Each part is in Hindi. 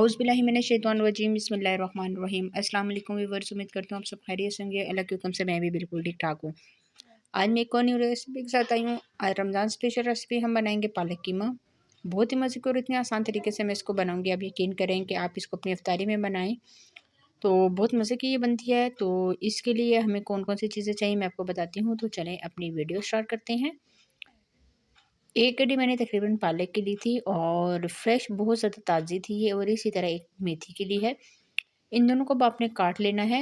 औज़ुबिल्लाहि मिनश्शैतानिर्रजीम बिस्मिल्लाहिर्रहमानिर्रहीम। अस्सलाम वालेकुम व्यूअर्स, उम्मीद करती हूँ आप सब खैरियत से होंगे। अल्लाह के हुक्म से मैं भी बिल्कुल ठीक ठाक हूँ। आज मैं एक और न्यू रेसिपी के साथ आई हूँ। आज रमज़ान स्पेशल रेसिपी हम बनाएंगे पालक कीमा। बहुत ही मज़े की और इतने आसान तरीके से मैं इसको बनाऊँगी, आप यकीन करें कि आप इसको अपनी इफ्तारी में बनाएँ तो बहुत मज़े की ये बनती है। तो इसके लिए हमें कौन कौन सी चीज़ें चाहिए मैं आपको बताती हूँ। तो चलें अपनी वीडियो स्टार्ट करते हैं। एक कड़ी मैंने तकरीबन पालक की ली थी और फ्रेश बहुत ज़्यादा ताज़ी थी ये, और इसी तरह एक मेथी की ली है। इन दोनों को अब आपने काट लेना है।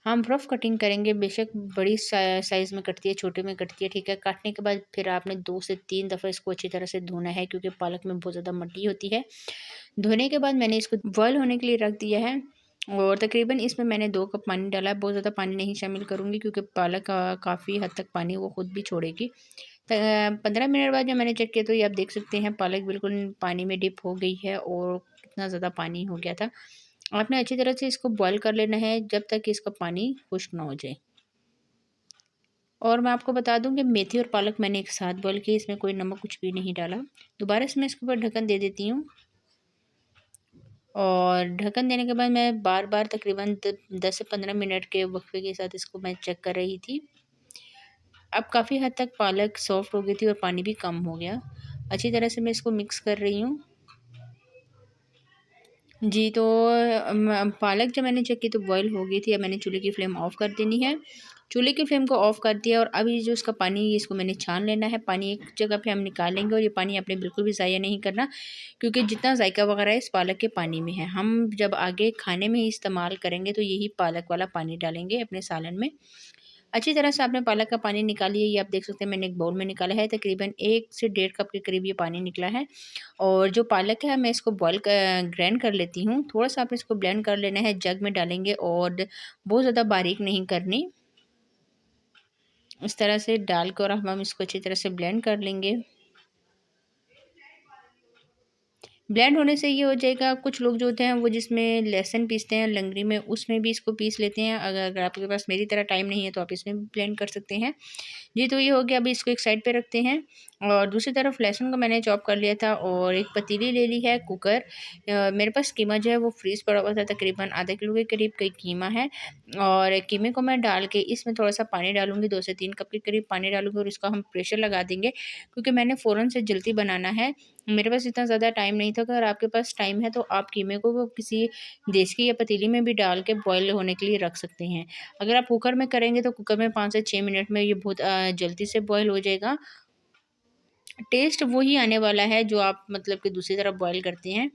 हम रफ़ कटिंग करेंगे, बेशक बड़ी साइज़ में कटती है, छोटे में कटती है, ठीक है। काटने के बाद फिर आपने 2 से 3 दफ़ा इसको अच्छी तरह से धोना है, क्योंकि पालक में बहुत ज़्यादा मिट्टी होती है। धोने के बाद मैंने इसको बॉयल होने के लिए रख दिया है, और तकरीबन इसमें मैंने 2 कप पानी डाला है। बहुत ज़्यादा पानी नहीं शामिल करूँगी, क्योंकि पालक काफ़ी हद तक पानी वो खुद भी छोड़ेगी। 15 मिनट बाद जब मैंने चेक किया तो ये आप देख सकते हैं पालक बिल्कुल पानी में डिप हो गई है, और कितना ज़्यादा पानी हो गया था। आपने अच्छी तरह से इसको बॉयल कर लेना है जब तक कि इसका पानी खुश्क ना हो जाए। और मैं आपको बता दूं कि मेथी और पालक मैंने एक साथ बॉयल की, इसमें कोई नमक कुछ भी नहीं डाला। दोबारा से मैं इसके ऊपर ढक्कन दे देती हूँ, और ढक्कन देने के बाद मैं बार बार तकरीबन 10 से 15 मिनट के वक्फे के साथ इसको मैं चेक कर रही थी। अब काफ़ी हद तक पालक सॉफ्ट हो गई थी और पानी भी कम हो गया। अच्छी तरह से मैं इसको मिक्स कर रही हूँ। जी, तो पालक जब मैंने चेक की तो बॉयल हो गई थी। अब मैंने चूल्हे की फ्लेम ऑफ़ कर देनी है। चूल्हे की फ्लेम को ऑफ़ कर दिया, और अब ये जो इसका पानी है इसको मैंने छान लेना है। पानी एक जगह पे हम निकाल लेंगे, और ये पानी आपने बिल्कुल भी ज़ाया नहीं करना, क्योंकि जितना जायका वगैरह है इस पालक के पानी में है। हम जब आगे खाने में इस्तेमाल करेंगे तो यही पालक वाला पानी डालेंगे अपने सालन में। अच्छी तरह से आपने पालक का पानी निकालिए। ये आप देख सकते हैं मैंने एक बाउल में निकाला है, तकरीबन 1 से डेढ़ कप के करीब ये पानी निकला है। और जो पालक है मैं इसको ग्राइंड कर लेती हूँ। थोड़ा-सा आपने इसको ब्लेंड कर लेना है, जग में डालेंगे, और बहुत ज़्यादा बारीक नहीं करनी। इस तरह से डालकर हम इसको अच्छी तरह से ब्लेंड कर लेंगे। ब्लेंड होने से ये हो जाएगा, कुछ लोग जो होते हैं वो जिसमें लहसुन पीसते हैं लंगड़ी में, उसमें भी इसको पीस लेते हैं। अगर आपके पास मेरी तरह टाइम नहीं है तो आप इसमें भी ब्लेंड कर सकते हैं। जी, तो ये हो गया। अभी इसको एक साइड पे रखते हैं, और दूसरी तरफ लहसुन को मैंने चॉप कर लिया था, और एक पतीली ले ली है, कुकर। मेरे पास कीमा जो है वो फ्रीज़ पड़ा हुआ था, तकरीबन आधा किलो के करीब का कीमा है। और कीमे को मैं डाल के इसमें थोड़ा-सा पानी डालूँगी, 2 से 3 कप के करीब पानी डालूँगी, और इसको हम प्रेशर लगा देंगे, क्योंकि मैंने फ़ौरन से जल्दी बनाना है। मेरे पास इतना ज़्यादा टाइम नहीं था। अगर आपके पास टाइम है तो आप कीमे को वो किसी देसी या पतीली में भी डाल के बॉयल होने के लिए रख सकते हैं। अगर आप कुकर में करेंगे तो कुकर में 5 से 6 मिनट में ये बहुत जल्दी से बॉयल हो जाएगा। टेस्ट वही आने वाला है जो आप मतलब कि दूसरी तरफ बॉयल करते हैं।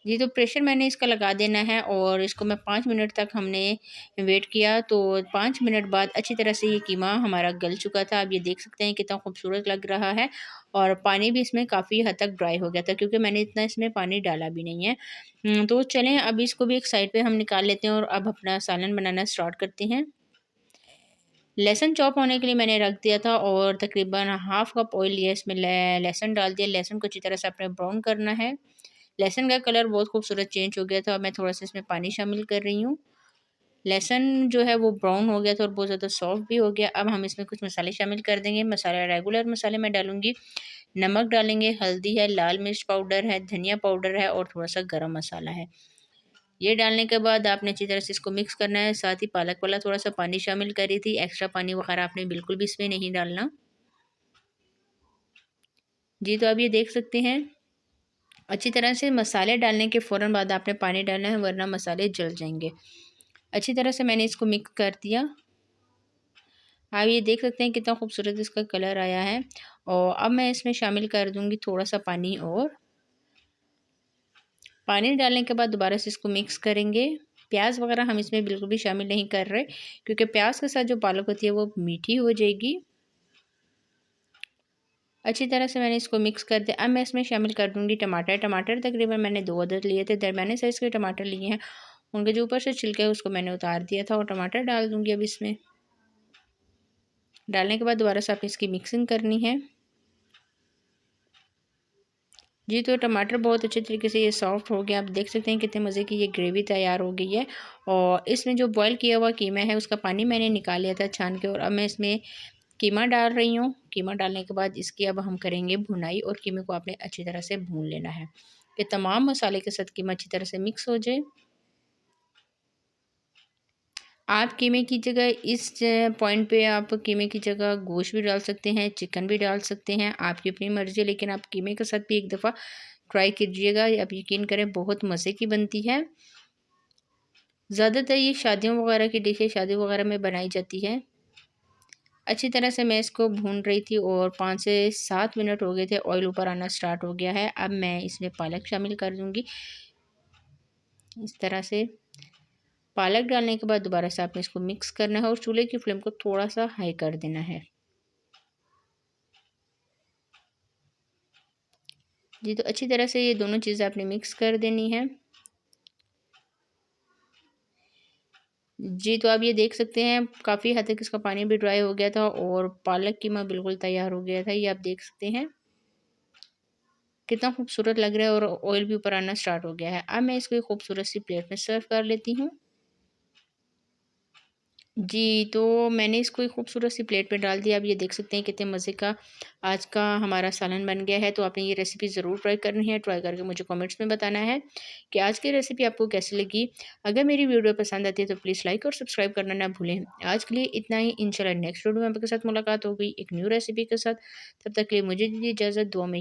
जी, तो प्रेशर मैंने इसका लगा देना है, और इसको मैं 5 मिनट तक हमने वेट किया। तो 5 मिनट बाद अच्छी तरह से ये कीमा हमारा गल चुका था। आप ये देख सकते हैं कितना खूबसूरत लग रहा है, और पानी भी इसमें काफ़ी हद तक ड्राई हो गया था, क्योंकि मैंने इतना इसमें पानी डाला भी नहीं है। तो चलें अब इसको भी एक साइड पे हम निकाल लेते हैं, और अब अपना सालन बनाना स्टार्ट करते हैं। लहसुन चॉप होने के लिए मैंने रख दिया था, और तकरीबन हाफ़ कप ऑयल लिया, इसमें लहसुन डाल दिया। लहसुन को अच्छी तरह से आपने ब्राउन करना है। लहसुन का कलर बहुत खूबसूरत चेंज हो गया था। अब मैं थोड़ा-सा इसमें पानी शामिल कर रही हूँ। लहसुन जो है वो ब्राउन हो गया था, और बहुत ज़्यादा सॉफ्ट भी हो गया। अब हम इसमें कुछ मसाले शामिल कर देंगे। मसाला रेगुलर मसाले मैं डालूँगी। नमक डालेंगे, हल्दी है, लाल मिर्च पाउडर है, धनिया पाउडर है, और थोड़ा-सा गरम मसाला है। ये डालने के बाद आपने अच्छी तरह से इसको मिक्स करना है। साथ ही पालक वाला थोड़ा-सा पानी शामिल करी थी। एक्स्ट्रा पानी वगैरह आपने बिल्कुल भी इसमें नहीं डालना। जी, तो आप ये देख सकते हैं। अच्छी तरह से मसाले डालने के फ़ौरन बाद आपने पानी डालना है, वरना मसाले जल जाएँगे। अच्छी तरह से मैंने इसको मिक्स कर दिया। आप ये देख सकते हैं कितना खूबसूरत इसका कलर आया है, और अब मैं इसमें शामिल कर दूँगी थोड़ा-सा पानी और। पानी डालने के बाद दोबारा से इसको मिक्स करेंगे। प्याज़ वगैरह हम इसमें बिल्कुल भी शामिल नहीं कर रहे, क्योंकि प्याज़ के साथ जो पालक होती है वो मीठी हो जाएगी। अच्छी तरह से मैंने इसको मिक्स कर दिया। अब मैं इसमें शामिल कर दूँगी टमाटर। टमाटर तकरीबन मैंने 2 अदद लिए थे, दरमियाने साइज़ के टमाटर लिए हैं। उनके जो ऊपर से छिलके है उसको मैंने उतार दिया था, और टमाटर डाल दूँगी अब इसमें। डालने के बाद दोबारा से आपने इसकी मिक्सिंग करनी है। जी, तो टमाटर बहुत अच्छे तरीके से ये सॉफ्ट हो गया। आप देख सकते हैं कितने मज़े की ये ग्रेवी तैयार हो गई है, और इसमें जो बॉयल किया हुआ कीमा है उसका पानी मैंने निकाल लिया था छान के, और अब मैं इसमें कीमा डाल रही हूँ। कीमा डालने के बाद इसकी अब हम करेंगे भुनाई, और कीमे को आपने अच्छी तरह से भून लेना है। कि तमाम मसाले के साथ कीमा अच्छी तरह से मिक्स हो जाए। आप कीमे की जगह इस पॉइंट पे आप कीमे की जगह गोश्त भी डाल सकते हैं, चिकन भी डाल सकते हैं, आपकी अपनी मर्ज़ी है। लेकिन आप कीमे के साथ भी एक दफ़ा ट्राई कीजिएगा, आप यकीन करें बहुत मज़े की बनती है। ज़्यादातर ये शादियों वगैरह की डिश है, शादी वगैरह में बनाई जाती है। अच्छी तरह से मैं इसको भून रही थी और 5 से 7 मिनट हो गए थे, ऑयल ऊपर आना स्टार्ट हो गया है। अब मैं इसमें पालक शामिल कर दूँगी। इस तरह से पालक डालने के बाद दोबारा से आपने इसको मिक्स करना है और चूल्हे की फ्लेम को थोड़ा-सा हाई कर देना है। जी, तो अच्छी तरह से ये दोनों चीज़ें आपने मिक्स कर देनी है। जी, तो आप ये देख सकते हैं काफ़ी हद तक इसका पानी भी ड्राई हो गया था और पालक कीमा बिल्कुल तैयार हो गया था। ये आप देख सकते हैं कितना खूबसूरत लग रहा है और ऑयल भी ऊपर आना स्टार्ट हो गया है। अब मैं इसको एक खूबसूरत सी प्लेट में सर्व कर लेती हूँ। जी, तो मैंने इसको एक खूबसूरत सी प्लेट में डाल दिया। आप ये देख सकते हैं कितने मज़े का आज का हमारा सालन बन गया है। तो आपने ये रेसिपी ज़रूर ट्राई करनी है। ट्राई करके मुझे कमेंट्स में बताना है कि आज की रेसिपी आपको कैसी लगी। अगर मेरी वीडियो पसंद आती है तो प्लीज़ लाइक और सब्सक्राइब करना ना भूलें। आज के लिए इतना ही, इंशाल्लाह नेक्स्ट वीडियो में आपके साथ मुलाकात होगी एक न्यू रेसिपी के साथ। तब तक के लिए मुझे दीजिए इजाज़त, दुआ में